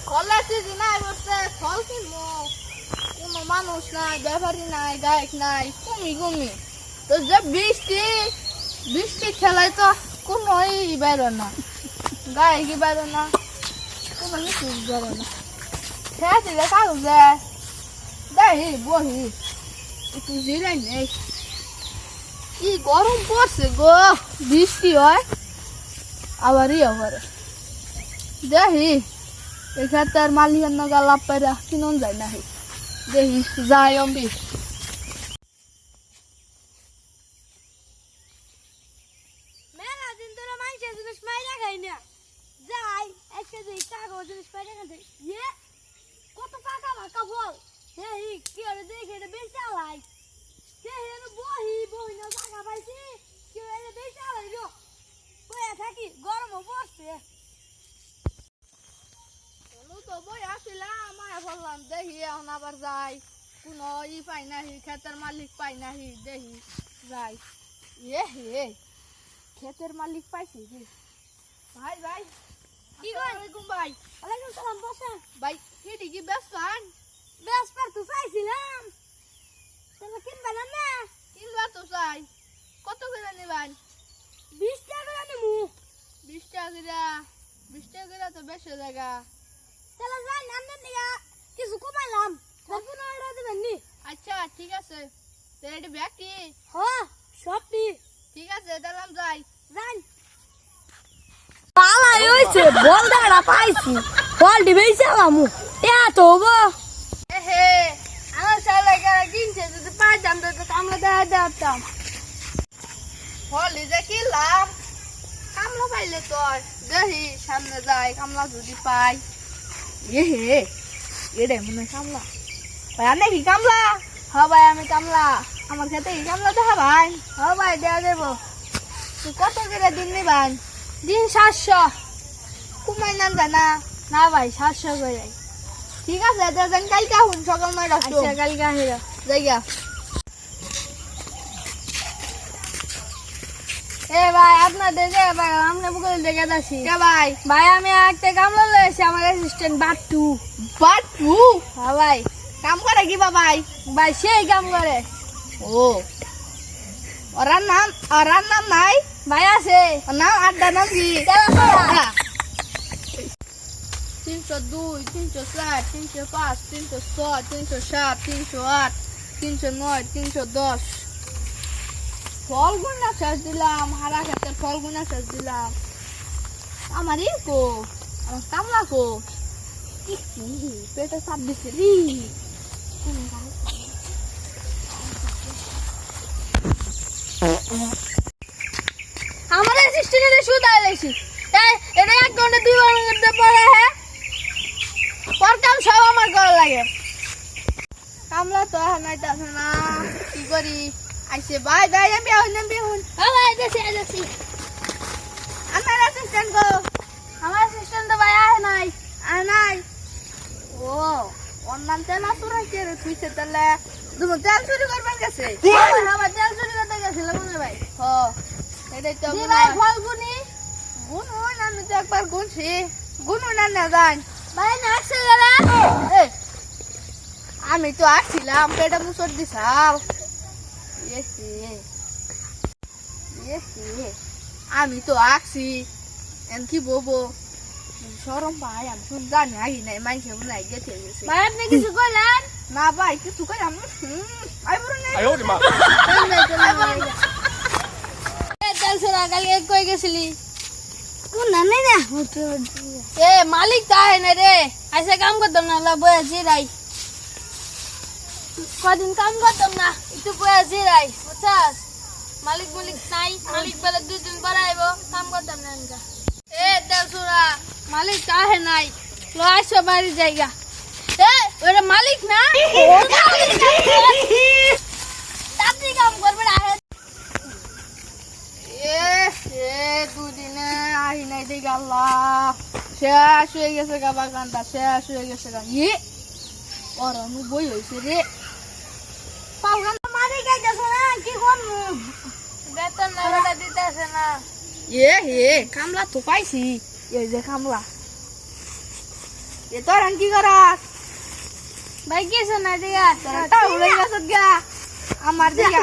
ফলের সিজন নাই বসে ফল কিনবো, কোনো মানুষ নাই, ব্যাপারী নাই, গায়ক নাই, কমি তো যে বৃষ্টি বৃষ্টি খেলায় তো কোনো বেরো না, গায়কই বেরো না, কোনো কিছু বেরো না। খেয়েছি রে কাগজে দেখি বহি একটু জিরাই নেই, কি গরম পড়ছে গো, বৃষ্টি হয় আবার ইয়ে করে দেখি এখানে তার মালিকের নগা লাভ পাইরা কিনুন যায় না, দেখি যাই অম্বি। মেলা দিন ধরে মানুষের জিনিস পাইরা খাই না, যাই একটা যে কাগজ জিনিস পাইরা খাই, ইয়ে কত পাকা পাকা ফল, এই কি করে দেখে এটা বেশি আলাই, বহি না পাকা পাইছি, কি এটা বেশি আলাই গো, বইয়া থাকি গরমও পড়ছে। তো বই আসিলাম মায়া বললাম দেখি এখন আবার যাই, কোনো পাই নাহি, ক্ষেতের মালিক পাই নাহি, দেখি যাই। এ হে ক্ষেতের মালিক পাইছি কি ভাই ভাই কি আসসালামু ভাই। ওয়ালাইকুম সালাম, বসা ভাই কি কি ব্যস্ত আন? বেশ পার তো চাইছিলাম, তোমরা কিনবা না? কিনবা তো চাই, কত করে নেবেন? 20 টাকা করে নেবো। 20 টাকা করে? 20 টাকা করে তো বেশি জায়গা। তাহলে যাই নান্দের নিগা কিছু কমাইলাম, 15 টাকা দিবেন নি? আচ্ছা ঠিক আছে, তাহলে ব্যাগ কি? হ্যাঁ সবটি ঠিক আছে দিলাম যাই। যান পালাই হইছে, বল দাঁড়া পাইছি, বল দিবেই চালামু এত হবো। এ হে আমার শালা কারা কিনছে, যদি পাইতাম তো কামলা দেখা দিতাম। হলি যে কিনলাম, কামলা পাইলে তো দেখি সামনে যাই, কামলা যদি পাই। এ হে এটাই মনে হয় কামলা। ভাই আনে কি কামলা? হ্যাঁ ভাই আমি কামলা, আমার খেতে কি কামলা দেখা ভাই? হ্যাঁ ভাই দেওয়া দেবো। তুই কত করে দিন নিবান? দিন 700। কুমাই নাম জানা? না ভাই 700 করে। ঠিক আছে দেন কালকে আহুন সকাল 9টা। আচ্ছা কালকে আহিরা যাইগা। এ ভাই আপনার দেখে ভাই আমরা বুকে দেখে যাচ্ছি। কে ভাই? ভাই আমি একটা কামলা লয়েছি, আমার অ্যাসিস্ট্যান্ট বাট্টু। বাট্টু? হ্যাঁ ভাই। কাম করে কি ভাই? ভাই সেই কাম করে। ও ওরার নাম নাই? ভাই আছে। ওর নাম আড্ডা নাম কি? 302, 304, 305, 306, 307, 308, 309, 310। ফল গুনা শেষ দিলাম, হারা খেতের ফল গুনা শেষ দিলাম। আমার ই কো, আমার কামলা কো, পেটে চাপ দিচ্ছে রি। আমার অ্যাসিস্ট্যান্টের শুধু আইলেছি, এটা 1 ঘন্টা 2 ঘন্টা পরে হ্যাঁ পর কাম সব আমার করা লাগে। কামলা তো এখন আইতাছে না, কি করি? আইসে ভাই ভাই আমি বিহুন। হ্যাঁ ভাই যাচ্ছি। আমার অ্যাসিস্ট্যান্ট গো? আমার অ্যাসিস্ট্যান্ট তো ভাই আয় নাই। ও ওর নাম তেল আসুরা কে রে তুইছে তাহলে তুমি তেল চুরি করবেন গেছে? আমার তেল চুরি করতে গেছিল মনে ভাই। হ এটাই তো ভাই ফল গুনি গুনুন, আমি তো একবার গুনছি, গুনুন না জান ভাই না আসছে গেলে। আমি তো আসছিলাম পেটে মুসর দিছাল। আমি তো আসছি এন কি বলবো, সরম ভাই আমি শুন জানি আগে নাই মাইকে মনে হয় গেছে ভাই আপনি কিছু কইলেন না ভাই কিছু কই আমি তেল ছড়া কালকে কই গেছিলি? কোন না নাই না এ মালিক তাই না রে, আইসা কাম করতাম না, লা বয়া জিরাই কদিন কাম করতাম না, একটু বয়া জিরাই বুঝছাস। মালিক নাই, মালিক বলে 2 দিন পর আইবো, কাম করতাম না এনকা। এ তেল ছড়া মালিক তাহে নাই, লো আইসো বাড়ি জায়গা। এ ওরে মালিক না, তাড়াতাড়ি কাম করবে না। দুদিনে আহি নাই দেখি আল্লাহ শেষ হয়ে গেছে গা, বাগানটা শেষ হয়ে গেছে গা। ওর বই হয়েছে রে, পাউগান মারি গাইতেছ না, কি করবো? বেতন না দিতেছে না। কামলা তো পাইছি, এই যে কামলা এ তোর কি করাস ভাই কিছু না দিগা তোরটা উড়ে গেছত গা আমার দিকে